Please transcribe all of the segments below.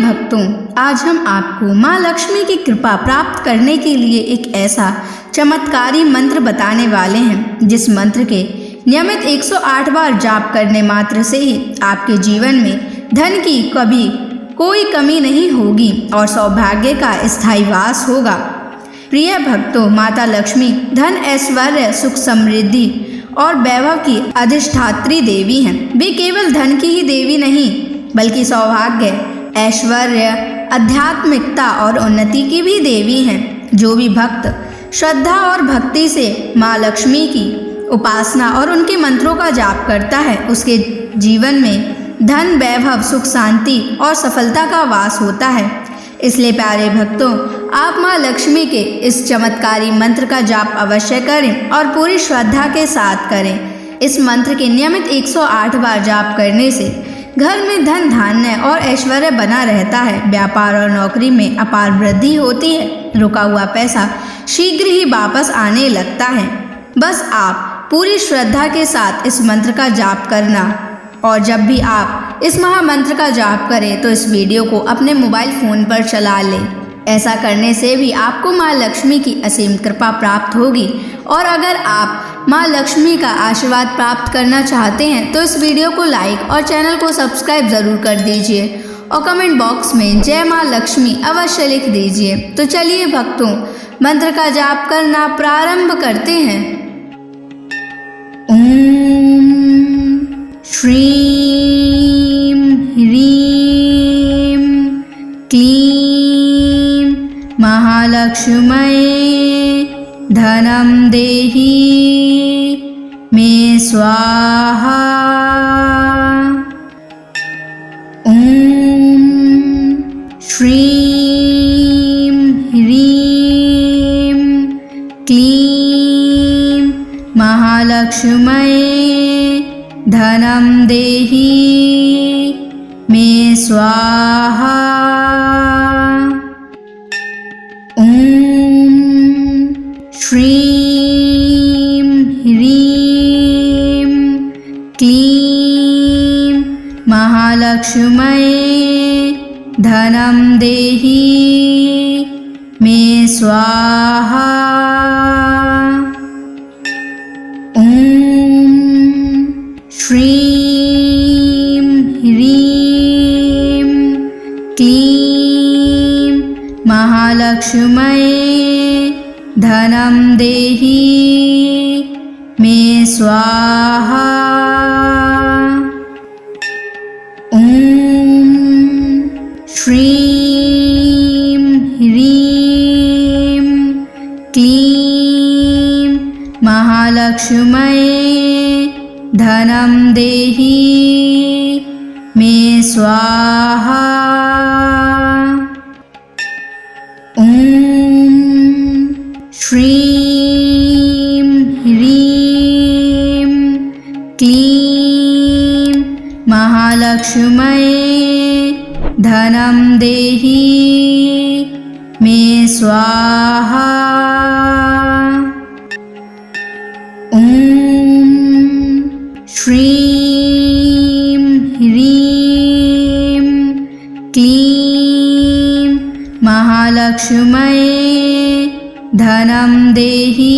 भक्तों, आज हम आपको माँ लक्ष्मी की कृपा प्राप्त करने के लिए एक ऐसा चमत्कारी मंत्र बताने वाले हैं जिस मंत्र के नियमित 108 बार जाप करने मात्र से ही आपके जीवन में धन की कभी कोई कमी नहीं होगी और सौभाग्य का स्थायी वास होगा। प्रिय भक्तों, माता लक्ष्मी धन, ऐश्वर्य, सुख, समृद्धि और वैभव की अधिष्ठात्री देवी हैं। वे केवल धन की ही देवी नहीं बल्कि सौभाग्य, ऐश्वर्य, आध्यात्मिकता और उन्नति की भी देवी हैं। जो भी भक्त श्रद्धा और भक्ति से माँ लक्ष्मी की उपासना और उनके मंत्रों का जाप करता है, उसके जीवन में धन, वैभव, सुख, शांति और सफलता का वास होता है। इसलिए प्यारे भक्तों, आप माँ लक्ष्मी के इस चमत्कारी मंत्र का जाप अवश्य करें और पूरी श्रद्धा के साथ करें। इस मंत्र के नियमित 108 बार जाप करने से घर में धन, धान्य और ऐश्वर्य बना रहता है। व्यापार और नौकरी में अपार वृद्धि होती है। रुका हुआ पैसा शीघ्र ही वापस आने लगता है। बस आप पूरी श्रद्धा के साथ इस मंत्र का जाप करना। और जब भी आप इस महामंत्र का जाप करें तो इस वीडियो को अपने मोबाइल फ़ोन पर चला लें। ऐसा करने से भी आपको माँ लक्ष्मी की असीम कृपा प्राप्त होगी। और अगर आप माँ लक्ष्मी का आशीर्वाद प्राप्त करना चाहते हैं तो इस वीडियो को लाइक और चैनल को सब्सक्राइब ज़रूर कर दीजिए और कमेंट बॉक्स में जय माँ लक्ष्मी अवश्य लिख दीजिए। तो चलिए भक्तों, मंत्र का जाप करना प्रारंभ करते हैं। ओम श्रीं ह्रीं क्लीं महालक्ष्म्यै धनं देहि मे स्वाहा। ओम श्रीं ह्रीं क्लीं महालक्ष्म्यै धनं देहि मे स्वाहा। ओम श्रीं ह्रीं क्लीं महालक्ष्म्यै धनं देहि मे स्वाहा। ओम श्रीं ह्रीं क्लीं महालक्ष्म्यै धनं देहि मे स्वाहा। ओम श्रीं ह्रीं क्लीं महालक्ष्म्यै धनं देहि मे स्वाहा। ओम श्रीं ह्रीं क्लीं महालक्ष्म्यै धनं देहि मे स्वाहा। ओम श्रीं ह्रीं क्लीं महालक्ष्म्यै धनं देहि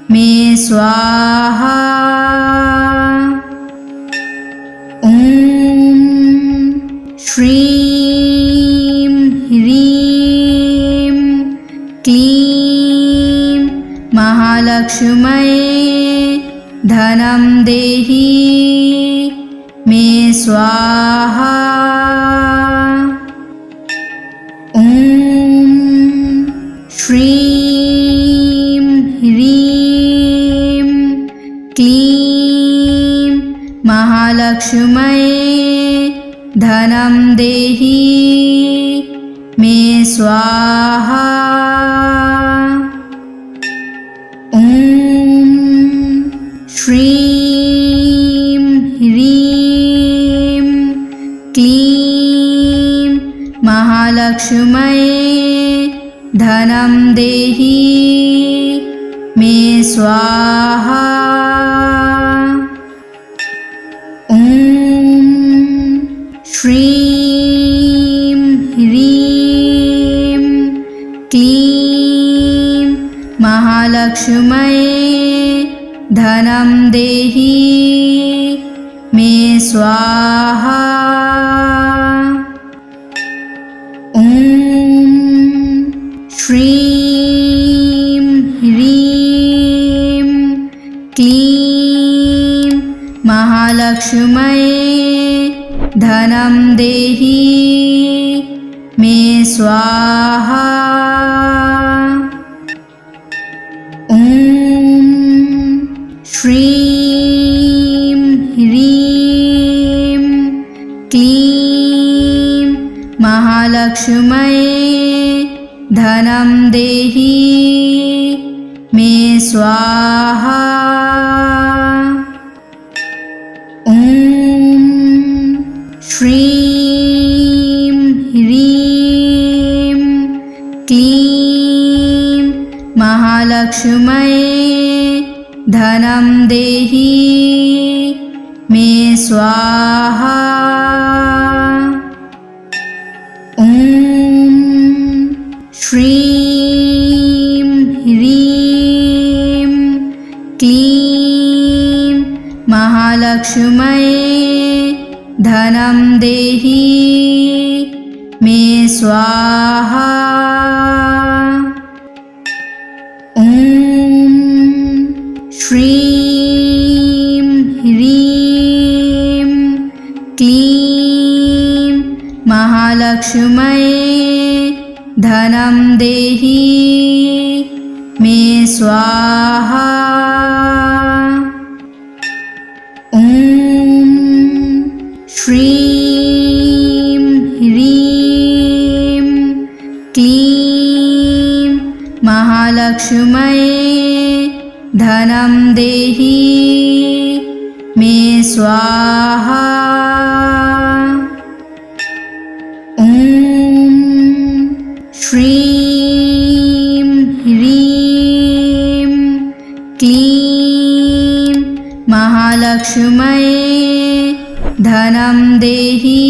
मे स्वाहा। ओम श्रीं ह्रीं क्लीं महालक्ष्म्यै धनं देहि मे स्वाहा। ओम श्रीं ह्रीं क्लीं महालक्ष्म्यै धनं देहि मे स्वाहा। ओम श्रीं ह्रीं क्लीं महालक्ष्म्यै धनं देहि मे स्वाहा। ओम श्रीं महालक्ष्म्यै धनं देहि मे स्वाहा। ॐ श्रीं ह्रीं क्लीं महालक्ष्म्यै धनं देहि मे स्वाहा। ॐ श्रीं ह्रीं क्लीं महालक्ष्म्यै धनं देहि मे स्वाहा। ॐ श्रीं ह्रीं क्लीं महालक्ष्म्यै धनं देहि मे स्वाहा। ॐ श्रीं ह्रीं क्लीं महालक्ष्म्यै धनं देहि मे स्वाहा। ॐ श्रीं ह्रीं क्लीं महालक्ष्म्यै धनं देहि मे स्वाहा। ॐ श्रीं ह्रीं क्लीं महालक्ष्म्यै धनं देहि मे स्वाहा। ॐ श्रीं ह्रीं क्लीं महालक्ष्म्यै धनं देहि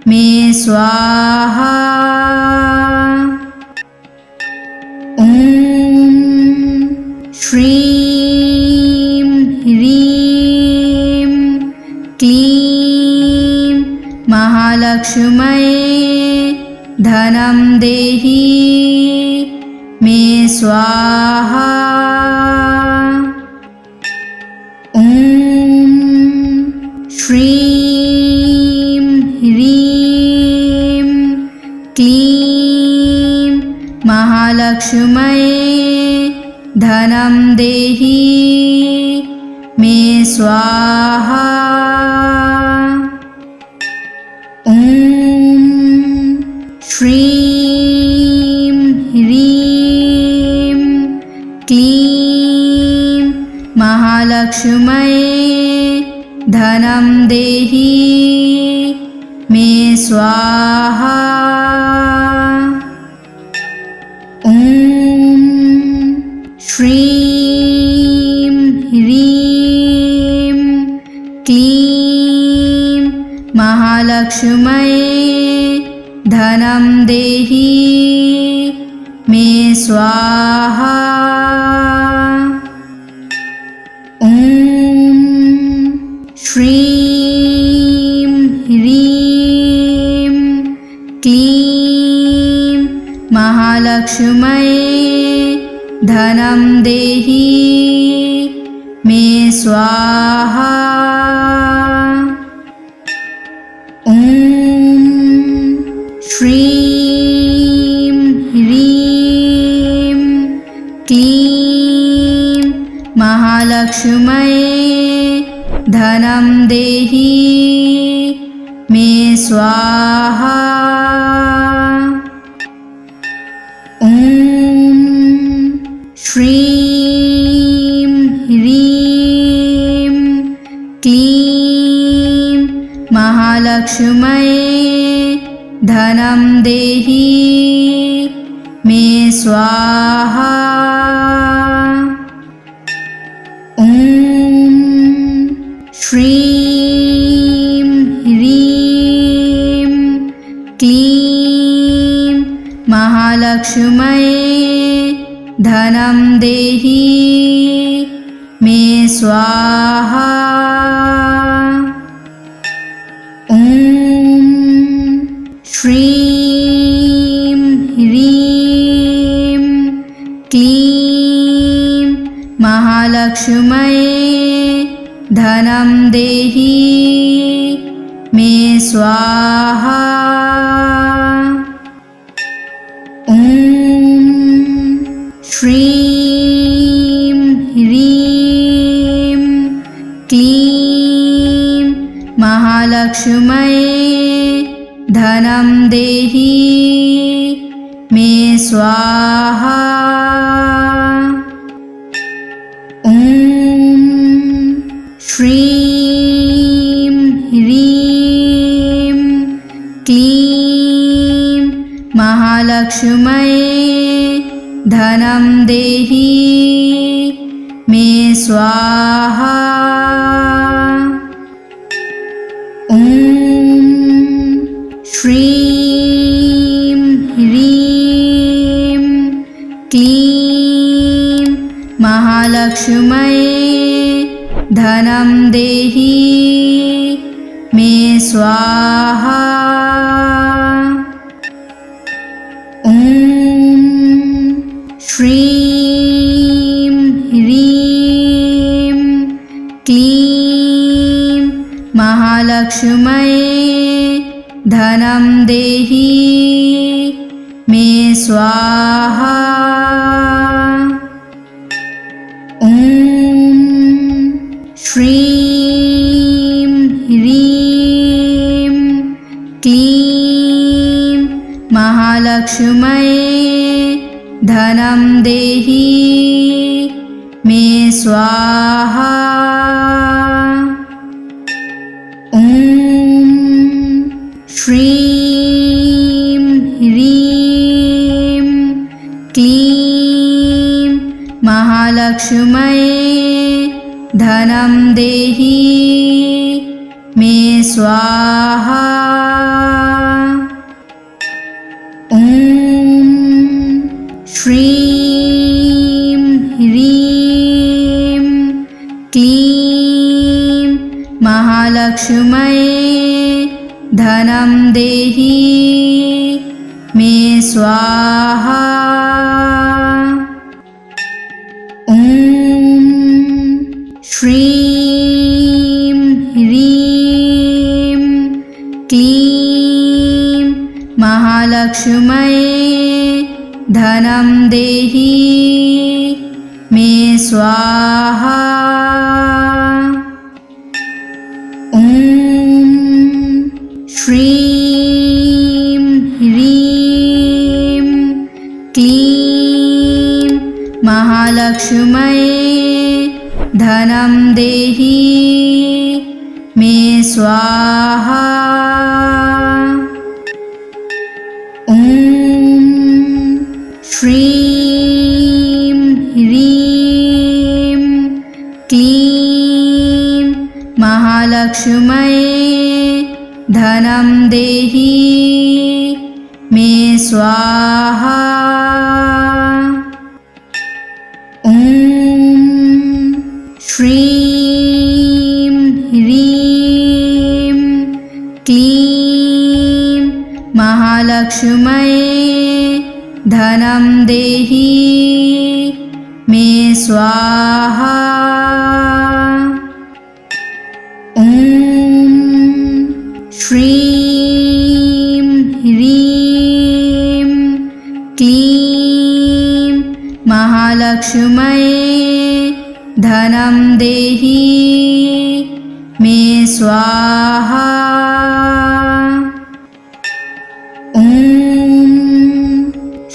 मे स्वाहा। ॐ श्रीं ह्रीं क्लीं महालक्ष्म्यै धनं देहि मे स्वाहा। ॐ श्रीं ह्रीं क्लीं महालक्ष्म्यै धनं देहि मे स्वाहा। ॐ श्रीं ह्रीं क्लीं महालक्ष्म्यै धनं देहि मे स्वाहा। ॐ श्रीं ह्रीं क्लीं महालक्ष्म्यै धनं देहि मे स्वाहा। ॐ श्रीं ह्रीं क्लीं महालक्ष्म्यै धनं देहि मे स्वाहा। ॐ श्रीं ह्रीं क्लीं महालक्ष्म्यै धनं देहि मे स्वाहा। ॐ श्रीं ह्रीं क्लीं महालक्ष्म्यै धनं देहि मे स्वाहा। ॐ श्रीं ह्रीं क्लीं महालक्ष्म्यै धनं देहि मे स्वाहा। ॐ श्रीं ह्रीं क्लीं महालक्ष्म्यै धनं देहि मे स्वाहा। ॐ श्रीं ह्रीं क्लीं महालक्ष्म्यै धनं देहि मे स्वाहा। ॐ श्रीं ह्रीं क्लीं महालक्ष्म्यै धनं देहि मे स्वाहा। ॐ श्रीं ह्रीं क्लीं महालक्ष्म्यै धनं देहि मे स्वाहा। ॐ श्रीं ह्रीं क्लीं महालक्ष्म्यै धनं देहि मे स्वाहा। ॐ श्रीं ह्रीं क्लीं महालक्ष्म्यै धनं देहि मे स्वाहा। ॐ श्रीं ह्रीं क्लीं महालक्ष्म्यै धनं देहि मे स्वाहा। ॐ श्रीं ह्रीं क्लीं महालक्ष्म्यै धनं देहि मे स्वाहा। ॐ श्रीं ह्रीं क्लीं महालक्ष्म्यै धनं देहि मे स्वाहा। ॐ श्रीं ह्रीं क्लीं महालक्ष्म्यै धनं देहि मे स्वाहा। ॐ श्रीं ह्रीं क्लीं महालक्ष्म्यै धनं देहि मे स्वाहा। ॐ श्रीं ह्रीं क्लीं महालक्ष्म्यै धनं देहि मे स्वाहा। ॐ श्रीं ह्रीं क्लीं महालक्ष्म्यै धनं देहि मे स्वाहा। ॐ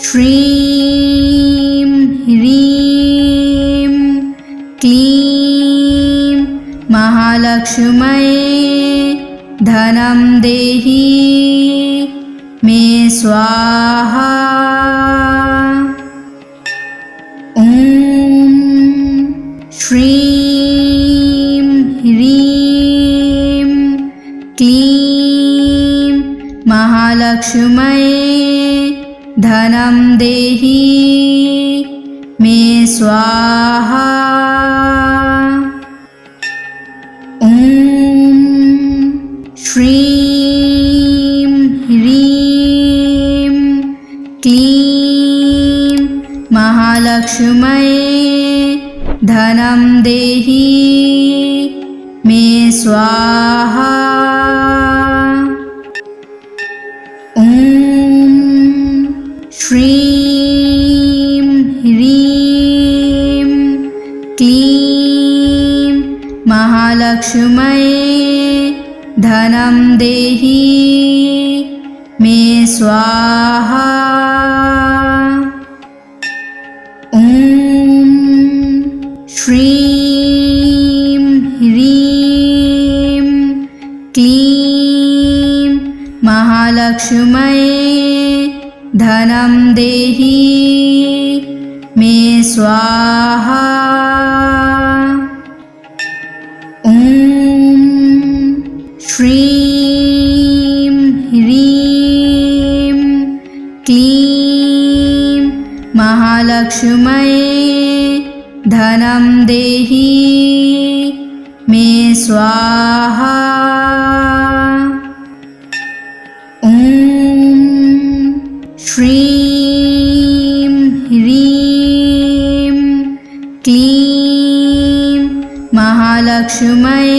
श्रीं ह्रीं क्लीं महालक्ष्म्यै धनं देहि मे स्वाहा। ॐ श्रीं ह्रीं क्लीं महालक्ष्म्यै धनं देहि मे स्वाहा। ॐ श्रीं ह्रीं क्लीं महालक्ष्म्यै धनं देहि मे स्वाहा। ॐ श्रीं ह्रीं क्लीं महालक्ष्म्यै धनं देहि मे स्वाहा। ॐ श्रीं ह्रीं क्लीं महालक्ष्म्यै धनं देहि मे स्वाहा। ॐ श्रीं ह्रीं क्लीं महालक्ष्म्यै धनं देहि मे स्वाहा। ॐ श्रीं ह्रीं क्लीं महालक्ष्म्यै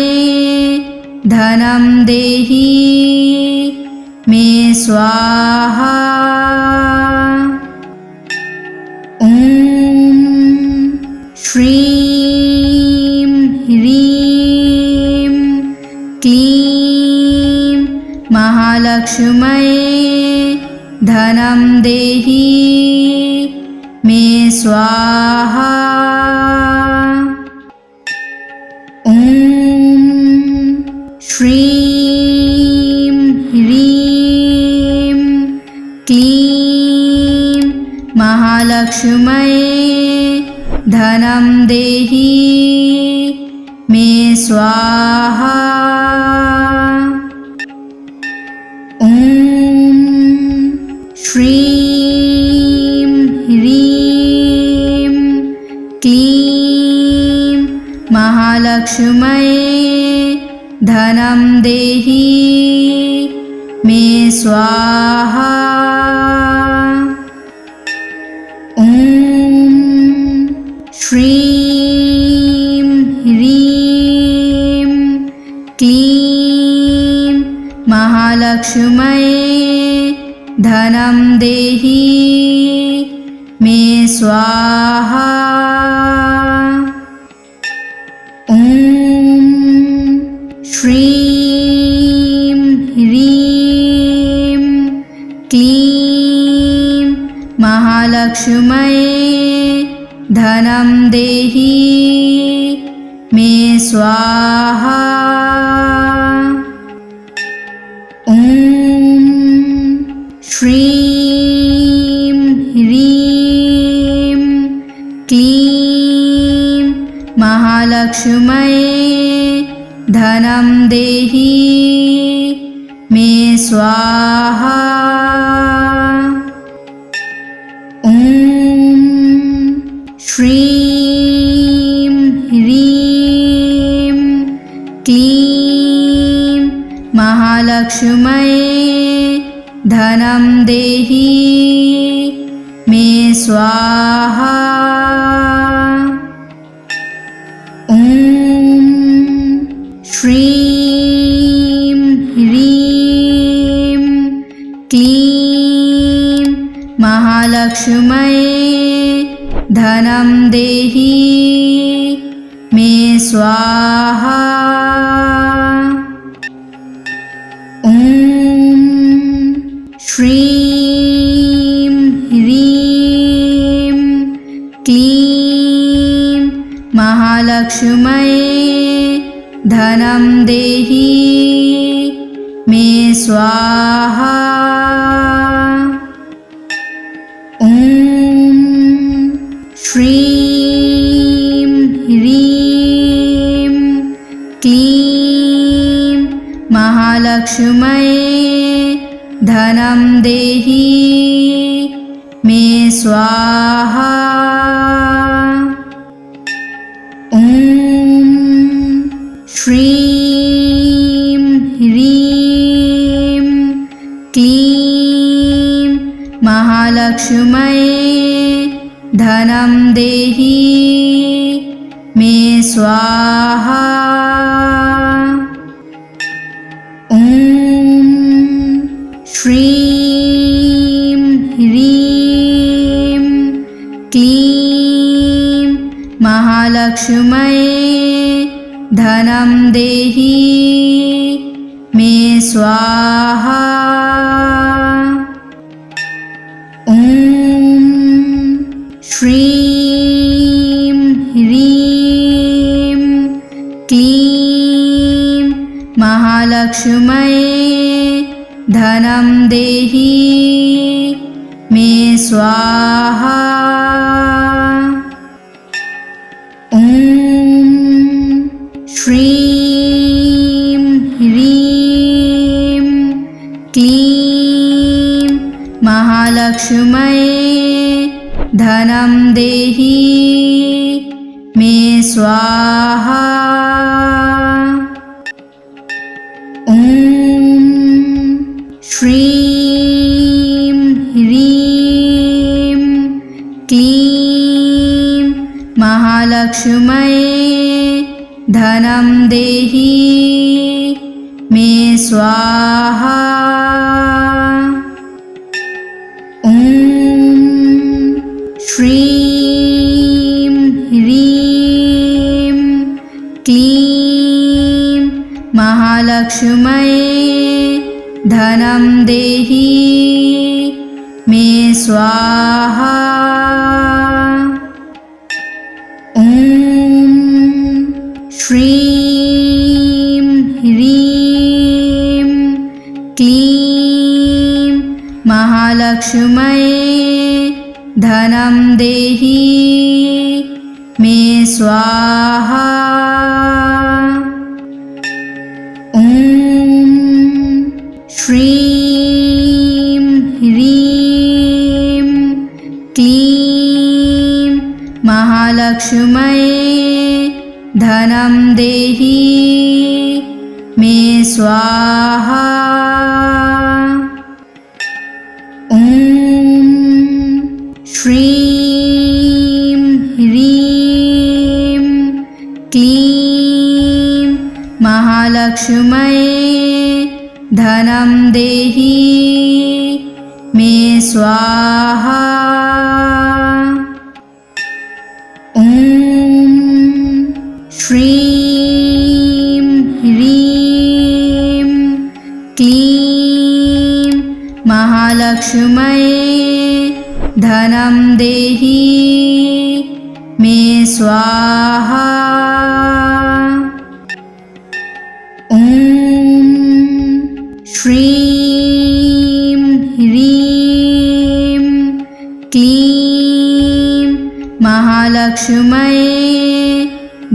धनं देहि मे स्वाहा। ॐ श्रीं ह्रीं क्लीं महालक्ष्म्यै धनं देहि मे स्वाहा। ॐ श्रीं ह्रीं क्लीं महालक्ष्म्यै धनं देहि मे स्वाहा। ॐ श्रीं ह्रीं क्लीं महालक्ष्म्यै धनं देहि मे स्वाहा। ॐ श्रीं ह्रीं क्लीं महालक्ष्म्यै धनं देहि मे स्वाहा। ॐ श्रीं ह्रीं क्लीं महालक्ष्म्यै धनं देहि मे स्वाहा। ॐ श्रीं ह्रीं क्लीं महालक्ष्म्यै धनं देहि मे स्वाहा। ॐ श्रीं ह्रीं क्लीं महालक्ष्म्यै धनं देहि मे स्वाहा। ॐ श्रीं ह्रीं क्लीं महालक्ष्म्यै धनं देहि मे स्वाहा। ॐ श्रीं ह्रीं क्लीं महालक्ष्म्यै धनं देहि मे स्वाहा। ॐ श्रीं ह्रीं क्लीं महालक्ष्म्यै धनं देहि मे स्वाहा। श्रीं ह्रीं क्लीं महालक्ष्म्यै धनं देहि मे स्वाहा। ॐ श्रीं ह्रीं क्लीं महालक्ष्म्यै धनं देहि मे स्वाहा। ॐ श्रीं ह्रीं क्लीं महालक्ष्म्यै धनं देहि मे स्वाहा। ॐ श्रीं ह्रीं क्लीं महालक्ष्म्यै धनं देहि मे स्वाहा। ॐ श्रीं ह्रीं क्लीं महालक्ष्म्यै धनं देहि मे स्वाहा। ॐ श्रीं ह्रीं क्लीं महालक्ष्म्यै धनं देहि मे स्वाहा। ॐ श्रीं ह्रीं क्लीं महालक्ष्म्यै धनं देहि मे स्वाहा। ॐ श्रीं ह्रीं क्लीं महालक्ष्म्यै धनं देहि मे स्वाहा। ॐ श्रीं ह्रीं क्लीं महालक्ष्म्यै धनं देहि मे स्वाहा। ॐ श्रीं ह्रीं क्लीं महालक्ष्म्यै धनं देहि मे स्वाहा। ॐ श्रीं ह्रीं क्लीं महालक्ष्म्यै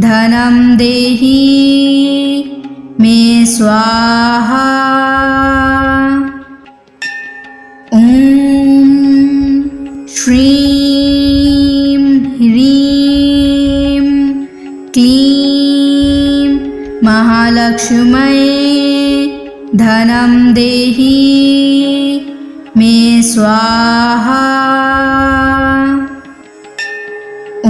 धनं देहि मे स्वाहा। ॐ श्रीं ह्रीं क्लीं महालक्ष्म्यै धनं देहि मे स्वाहा। ॐ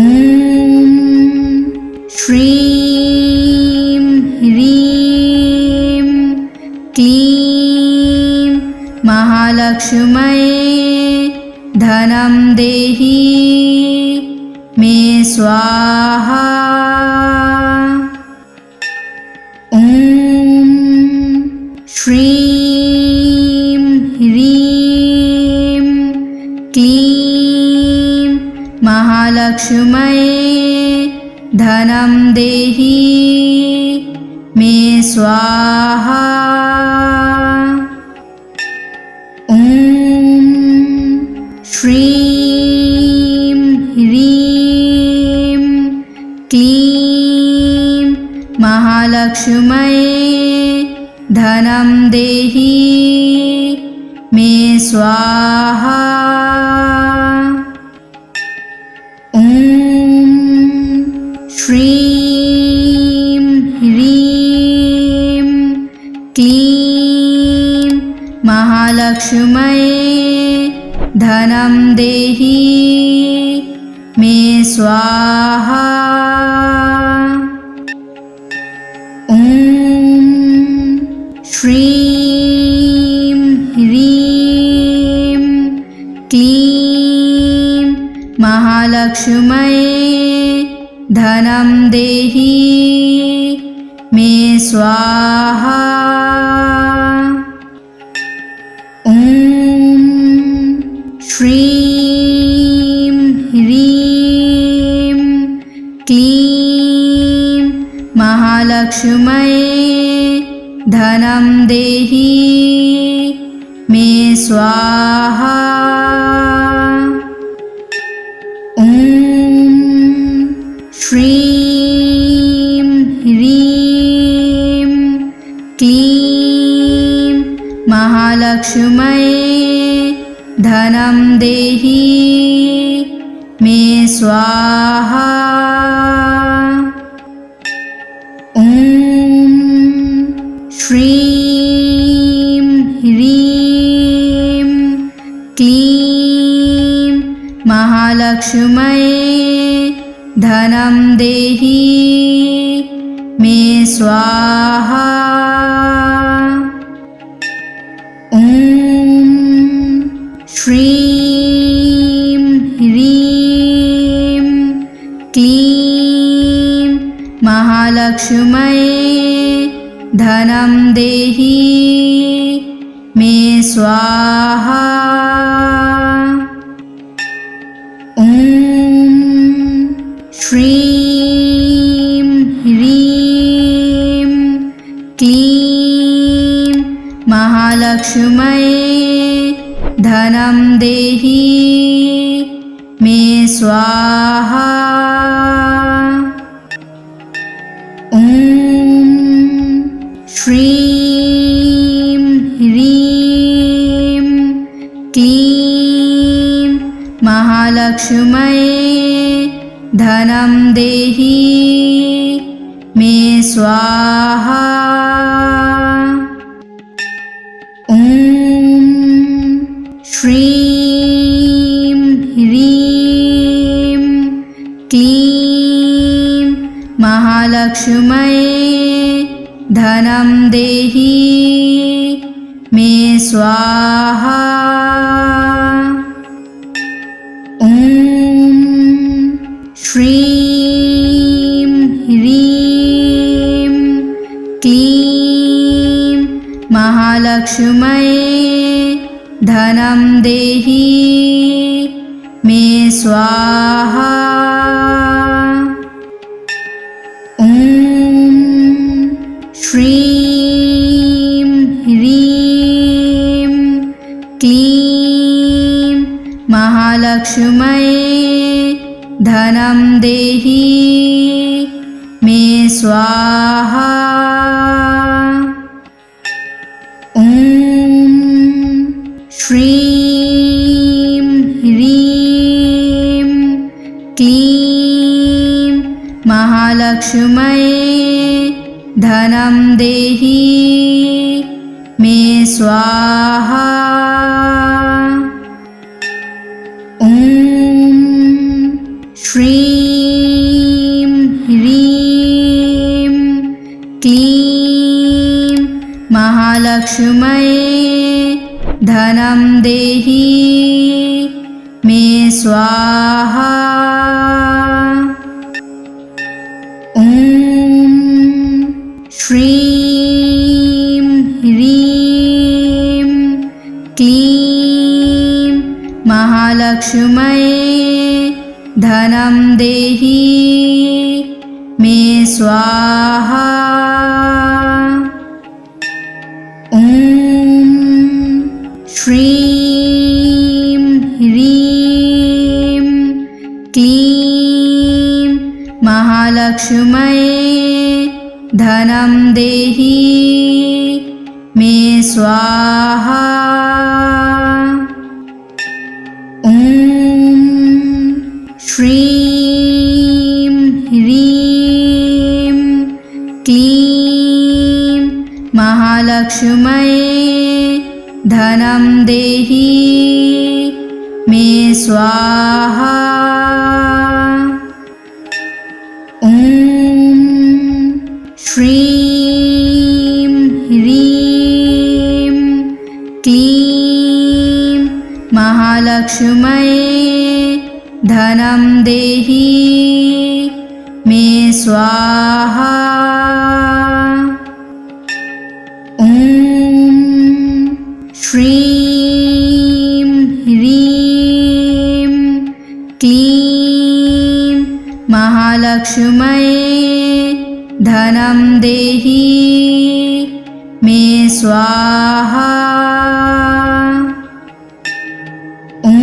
श्रीं ह्रीं क्लीं महालक्ष्म्यै धनं देहि मे स्वाहा। ॐ श्रीं ह्रीं क्लीं महालक्ष्म्यै धनं देहि मे स्वाहा। ॐ श्रीं ह्रीं क्लीं महालक्ष्म्यै धनं देहि मे स्वाहा। ॐ श्रीं ह्रीं महालक्ष्म्यै धनं देहि मे स्वाहा। ॐ श्रीं ह्रीं क्लीं महालक्ष्म्यै धनं देहि मे स्वाहा। ॐ श्रीं ह्रीं क्लीं महालक्ष्म्यै धनं देहि मे स्वाहा। ॐ श्रीं ह्रीं क्लीं महालक्ष्म्यै धनं देहि मे स्वाहा। ॐ श्रीं ह्रीं क्लीं महालक्ष्म्यै धनं देहि मे स्वाहा। ॐ श्रीं ह्रीं क्लीं महालक्ष्म्यै धनं देहि मे स्वाहा। ॐ श्रीं ह्रीं क्लीं महालक्ष्म्यै धनं देहि मे स्वाहा। ॐ श्रीं ह्रीं क्लीं महालक्ष्म्यै धनं देहि मे स्वाहा। ॐ श्रीं ह्रीं क्लीं महालक्ष्म्यै धनं देहि मे स्वाहा। ॐ श्रीं ह्रीं क्लीं महालक्ष्म्यै धनं देहि मे स्वाहा। ॐ श्रीं ह्रीं क्लीं महालक्ष्म्यै धनं देहि मे स्वाहा। ॐ श्रीं ह्रीं क्लीं महालक्ष्म्यै धनं देहि मे स्वाहा। ॐ श्रीं ह्रीं क्लीं महालक्ष्म्यै धनं देहि मे स्वाहा। ॐ श्रीं ह्रीं क्लीं महालक्ष्म्यै धनं देहि मे स्वाहा। ॐ श्रीं ह्रीं क्लीं महालक्ष्म्यै धनं देहि मे स्वाहा। ॐ श्रीं ह्रीं क्लीं महालक्ष्म्यै धनं देहि मे स्वाहा। ॐ श्रीं ह्रीं क्लीं महालक्ष्म्यै धनं देहि मे स्वाहा। ॐ श्रीं ह्रीं क्लीं महालक्ष्म्यै धनं देहि मे स्वाहा। ॐ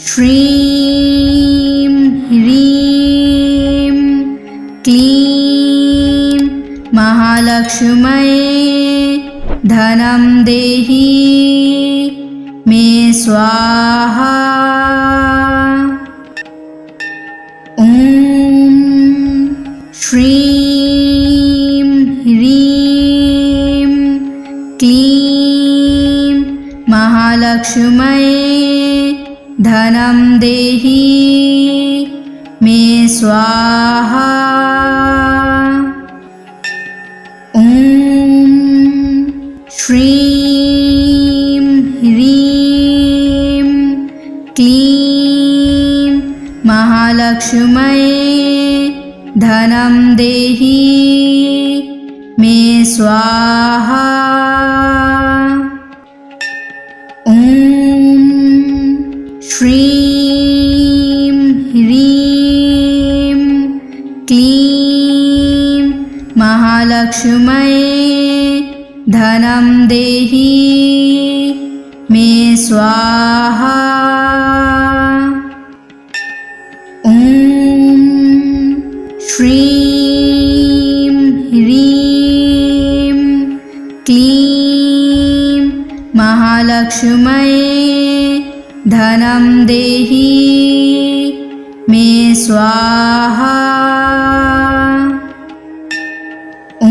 श्रीं ह्रीं क्लीं महालक्ष्म्यै धनं देहि मे स्वाहा। ॐ श्रीं ह्रीं क्लीं महालक्ष्म्यै धनं देहि मे स्वाहा। ॐ श्रीं ह्रीं क्लीं महालक्ष्म्यै धनं देहि मे स्वाहा। ॐ श्रीं ह्रीं क्लीं महालक्ष्म्यै धनं देहि मे स्वाहा। ॐ श्रीं ह्रीं क्लीं महालक्ष्म्यै धनं देहि मे स्वाहा। ॐ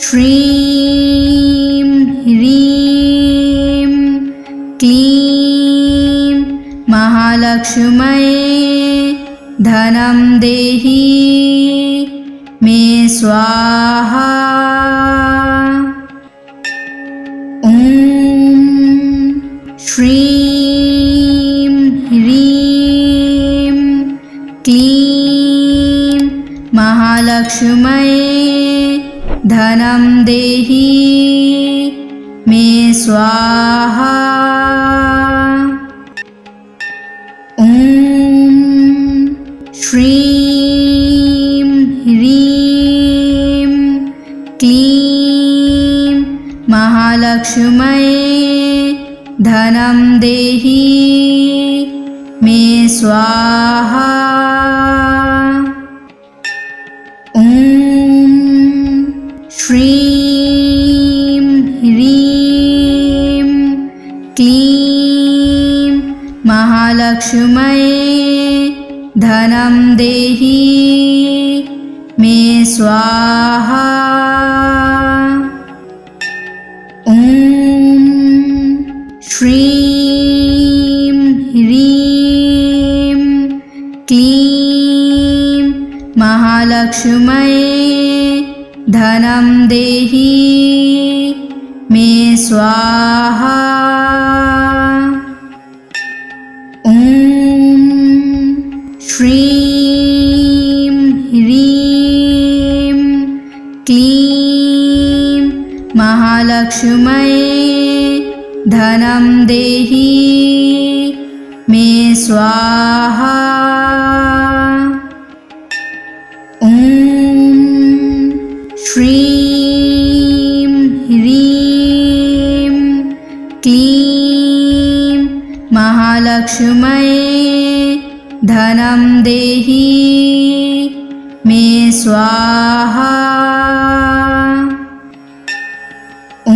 श्रीं ह्रीं क्लीं महालक्ष्म्यै धनं देहि मे स्वाहा। ॐ श्रीं ह्रीं क्लीं महालक्ष्म्यै धनं देहि मे स्वाहा। ॐ श्रीं ह्रीं क्लीं महालक्ष्म्यै धनं देहि मे स्वाहा। ॐ श्रीं ह्रीं क्लीं महालक्ष्म्यै धनं देहि मे स्वाहा। ॐ श्रीं ह्रीं क्लीं महालक्ष्म्यै धनं देहि मे स्वाहा। ॐ श्रीं ह्रीं क्लीं महालक्ष्म्यै धनं देहि मे स्वाहा। ॐ श्रीं ह्रीं क्लीं महालक्ष्म्यै धनं देहि मे स्वाहा। ॐ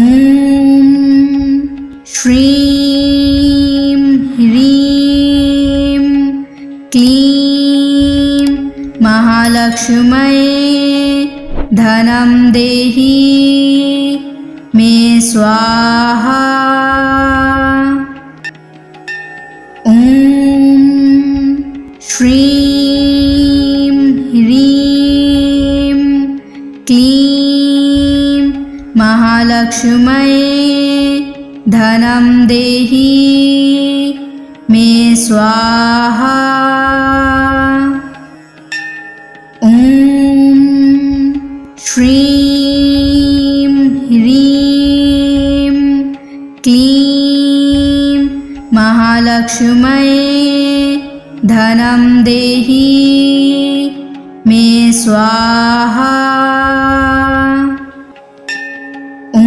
श्रीं ह्रीं क्लीं महालक्ष्म्यै धनं देहि स्वाहा। ॐ श्रीं ह्रीं क्लीं महालक्ष्म्यै धनं देहि मे स्वाहा। ॐ श्रीं ह्रीं क्लीं महालक्ष्म्यै धनं देहि मे स्वाहा। ॐ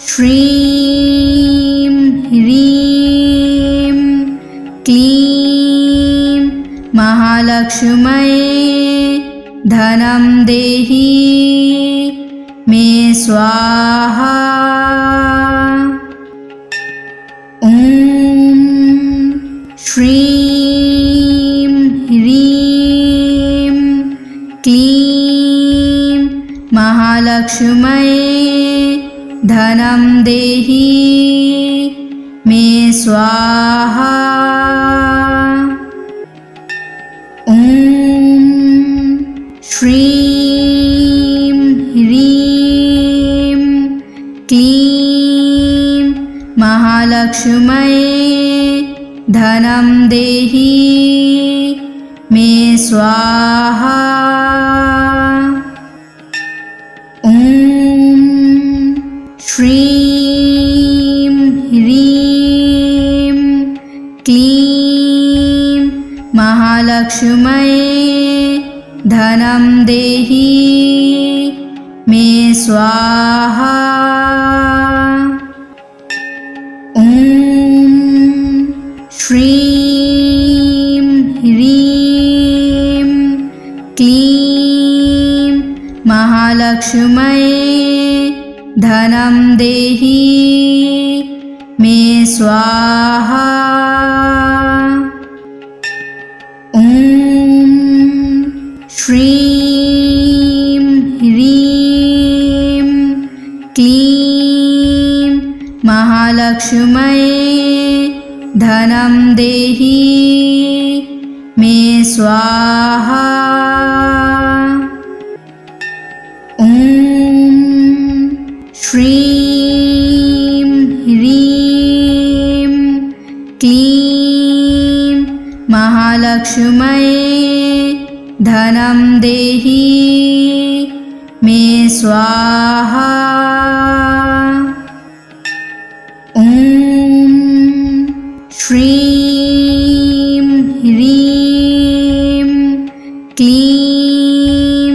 श्रीं ह्रीं क्लीं महालक्ष्म्यै धनं देहि मे स्वाहा। ॐ श्रीं ह्रीं क्लीं महालक्ष्म्यै धनं देहि मे स्वाहा। ॐ श्रीं ह्रीं क्लीं महालक्ष्म्यै धनं देहि मे स्वाहा। ॐ श्रीं ह्रीं क्लीं महालक्ष्म्यै धनं देहि मे स्वाहा। ॐ श्रीं ह्रीं क्लीं महालक्ष्म्यै धनं देहि मे स्वाहा। ॐ श्रीं ह्रीं क्लीं महालक्ष्म्यै धनं देहि मे स्वाहा। ॐ श्रीं ह्रीं क्लीं महालक्ष्म्यै धनं देहि मे स्वाहा। ॐ श्रीं ह्रीं क्लीं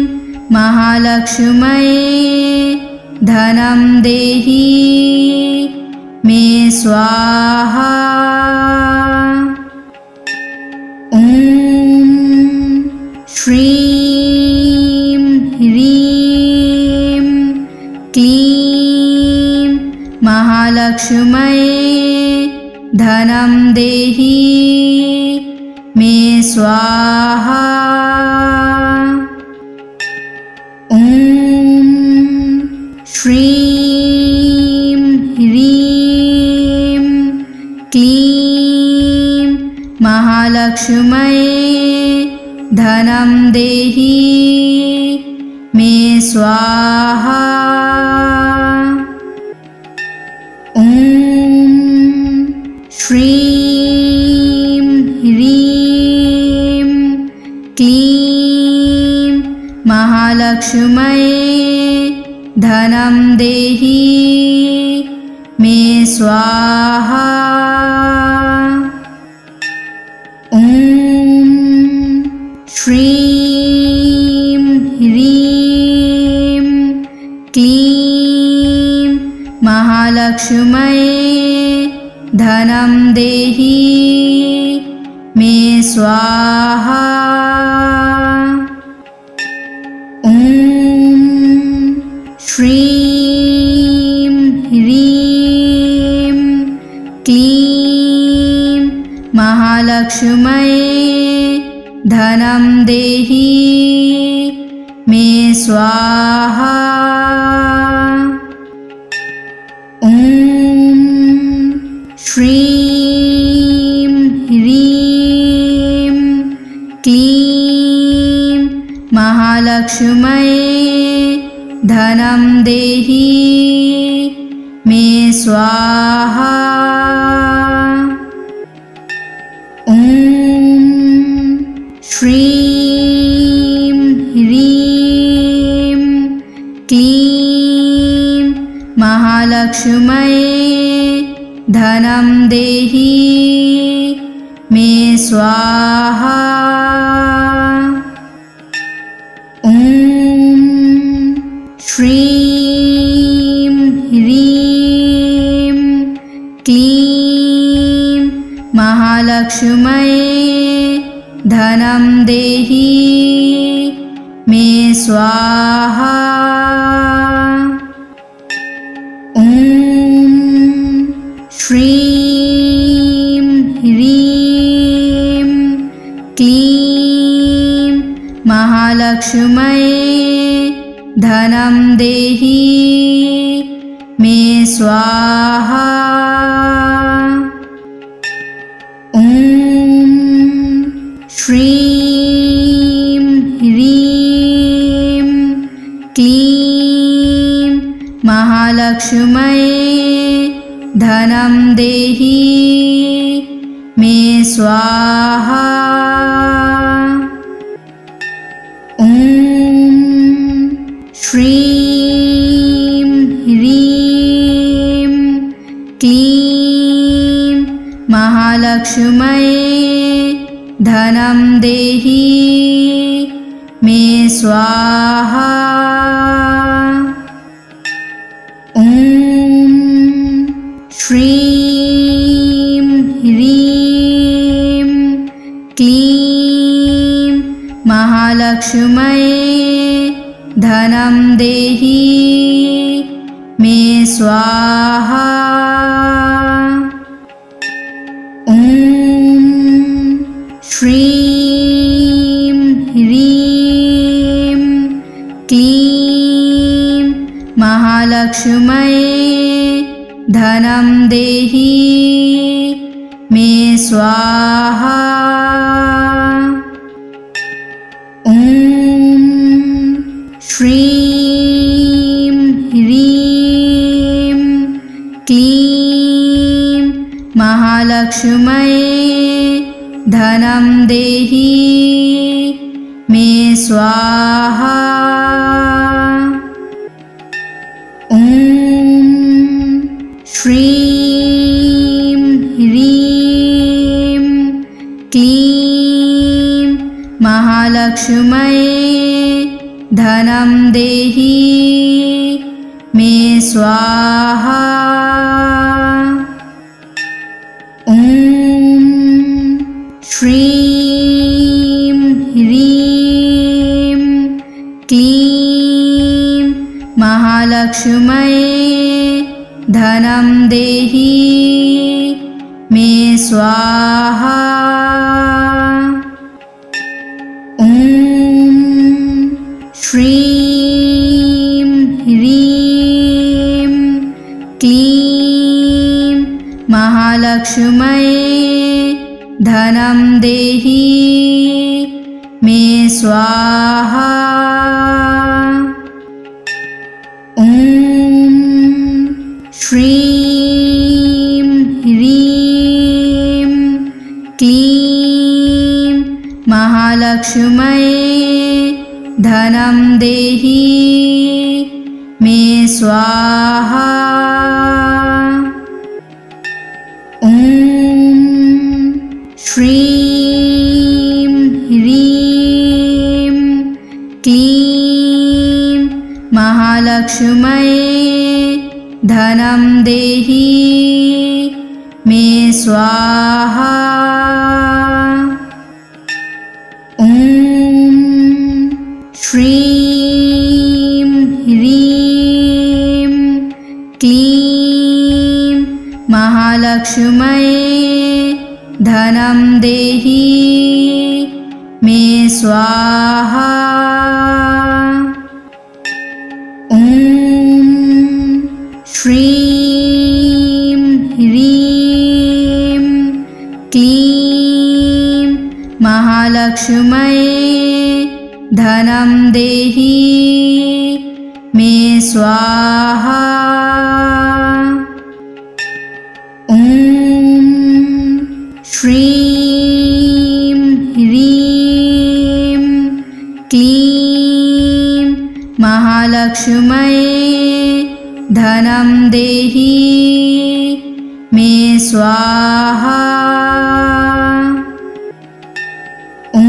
महालक्ष्म्यै धनं देहि मे स्वाहा। ॐ श्रीं ह्रीं क्लीं महालक्ष्म्यै धनं देहि मे स्वाहा। ॐ श्रीं ह्रीं क्लीं महालक्ष्म्यै धनं देहि मे स्वाहा। ॐ श्रीं ह्रीं क्लीं महालक्ष्म्यै धनं देहि मे स्वाहा। ॐ श्रीं ह्रीं क्लीं महालक्ष्म्यै धनं देहि मे स्वाहा। ॐ श्रीं ह्रीं क्लीं महालक्ष्म्यै धनं देहि मे स्वाहा। क्लीं महालक्ष्म्यै धनं देहि मे स्वाहा। ॐ श्रीं ह्रीं क्लीं महालक्ष्म्यै धनं देहि मे स्वाहा। ॐ श्रीं ह्रीं क्लीं महालक्ष्म्यै धनं देहि मे स्वाहा। ॐ श्रीं ह्रीं क्लीं महालक्ष्म्यै धनं देहि मे स्वाहा। ॐ श्रीं ह्रीं क्लीं महालक्ष्म्यै धनं देहि मे स्वाहा। ॐ श्रीं ह्रीं क्लीं महालक्ष्म्यै धनं देहि मे स्वाहा। ॐ श्रीं ह्रीं क्लीं महालक्ष्म्यै धनं देहि मे स्वाहा। ॐ श्रीं ह्रीं क्लीं महालक्ष्म्यै धनं देहि मे स्वाहा। ॐ श्रीं ह्रीं क्लीं महालक्ष्म्यै धनं देहि मे स्वाहा। ॐ श्रीं ह्रीं क्लीं महालक्ष्म्यै धनं देहि मे स्वाहा। ॐ श्रीं ह्रीं क्लीं महालक्ष्म्यै धनं देहि मे स्वाहा। ॐ श्रीं ह्रीं क्लीं महालक्ष्म्यै धनं देहि मे स्वाहा। ॐ श्रीं ह्रीं क्लीं महालक्ष्म्यै धनं देहि मे स्वाहा। ॐ श्रीं ह्रीं क्लीं महालक्ष्म्यै धनं देहि मे स्वाहा। ॐ श्रीं ह्रीं क्लीं महालक्ष्म्यै धनं देहि मे स्वाहा। ॐ श्रीं ह्रीं क्लीं महालक्ष्म्यै महालक्ष्म्यै धनं देहि मे स्वाहा। ॐ श्रीं ह्रीं क्लीं महालक्ष्म्यै धनं देहि मे स्वाहा। ॐ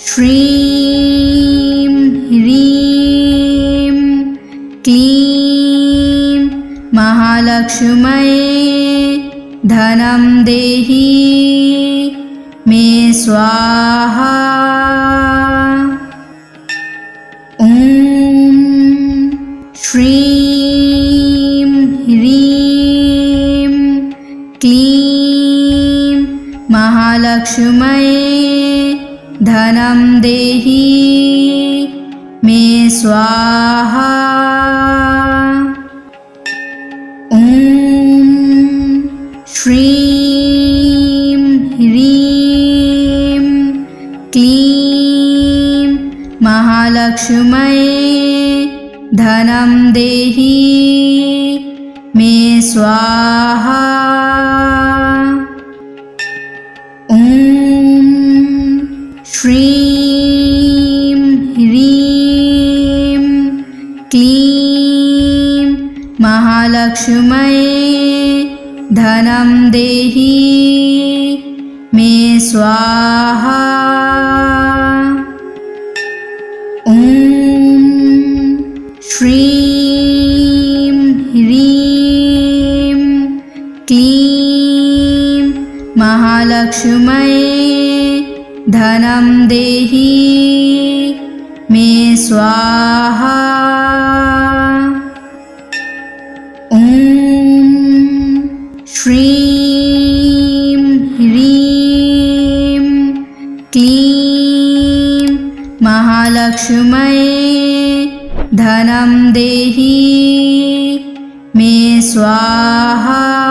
श्रीं ह्रीं क्लीं महालक्ष्म्यै धनं देहि मे स्वाहा। ॐ श्रीं ह्रीं क्लीं महालक्ष्म्यै धनं देहि मे स्वाहा। ॐ श्रीं ह्रीं क्लीं महालक्ष्म्यै धनं देहि मे स्वाहा। ॐ श्रीं ह्रीं क्लीं महालक्ष्म्यै धनं देहि मे स्वाहा। ॐ श्रीं ह्रीं क्लीं महालक्ष्म्यै धनं देहि मे स्वाहा। ॐ श्रीं ह्रीं क्लीं महालक्ष्म्यै धनं देहि मे स्वाहा।